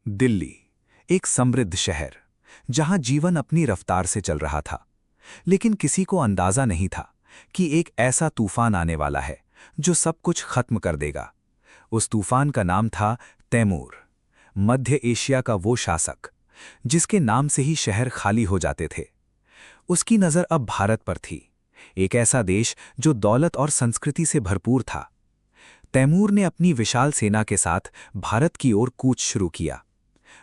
दिल्ली, एक समृद्ध शहर, जहां जीवन अपनी रफ्तार से चल रहा था। लेकिन किसी को अंदाजा नहीं था कि एक ऐसा तूफान आने वाला है जो सब कुछ खत्म कर देगा। उस तूफान का नाम था तैमूर, मध्य एशिया का वो शासक जिसके नाम से ही शहर खाली हो जाते थे। उसकी नज़र अब भारत पर थी, एक ऐसा देश जो दौलत और संस्कृति से भरपूर था। तैमूर ने अपनी विशाल सेना के साथ भारत की ओर कूच शुरू किया।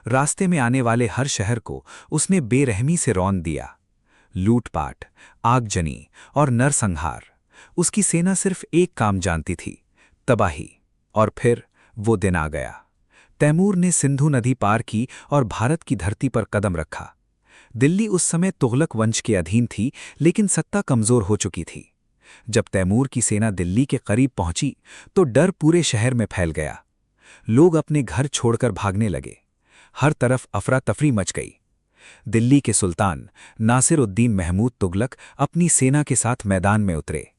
रास्ते में आने वाले हर शहर को उसने बेरहमी से रौंद दिया। लूटपाट, आगजनी और नरसंहार, उसकी सेना सिर्फ एक काम जानती थी, तबाही। और फिर वो दिन आ गया। तैमूर ने सिंधु नदी पार की और भारत की धरती पर कदम रखा। दिल्ली उस समय तुगलक वंश के अधीन थी, लेकिन सत्ता कमजोर हो चुकी थी। जब तैमूर की सेना दिल्ली के करीब पहुंची तो डर पूरे शहर में फैल गया। लोग अपने घर छोड़कर भागने लगे। हर तरफ अफरा तफरी मच गई। दिल्ली के सुल्तान नासिरुद्दीन महमूद तुगलक अपनी सेना के साथ मैदान में उतरे।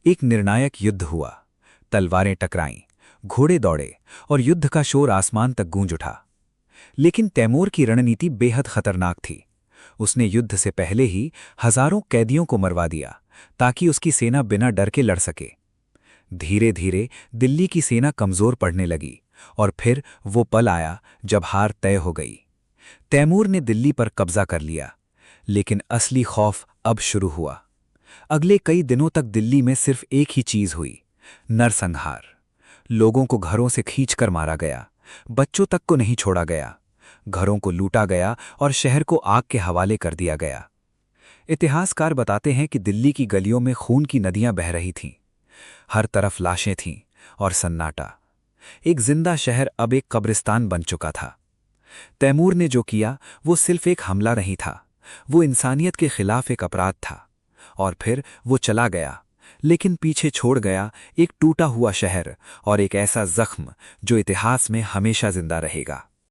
एक निर्णायक युद्ध हुआ। तलवारें टकराईं, घोड़े दौड़े और युद्ध का शोर आसमान तक गूंज उठा। लेकिन तैमूर की रणनीति बेहद खतरनाक थी। उसने युद्ध से पहले ही हजारों कैदियों को मरवा दिया ताकि उसकी सेना बिना डर के लड़ सके। धीरे धीरे दिल्ली की सेना कमजोर पड़ने लगी और फिर वो पल आया जब हार तय हो गई। तैमूर ने दिल्ली पर कब्जा कर लिया, लेकिन असली खौफ अब शुरू हुआ। अगले कई दिनों तक दिल्ली में सिर्फ एक ही चीज हुई, नरसंहार। लोगों को घरों से खींचकर मारा गया, बच्चों तक को नहीं छोड़ा गया। घरों को लूटा गया और शहर को आग के हवाले कर दिया गया। इतिहासकार बताते हैं कि दिल्ली की गलियों में खून की नदियां बह रही थीं। हर तरफ लाशें थीं और सन्नाटा। एक जिंदा शहर अब एक कब्रिस्तान बन चुका था। तैमूर ने जो किया वो सिर्फ एक हमला नहीं था, वो इंसानियत के खिलाफ एक अपराध था। और फिर वो चला गया, लेकिन पीछे छोड़ गया एक टूटा हुआ शहर और एक ऐसा जख्म जो इतिहास में हमेशा जिंदा रहेगा।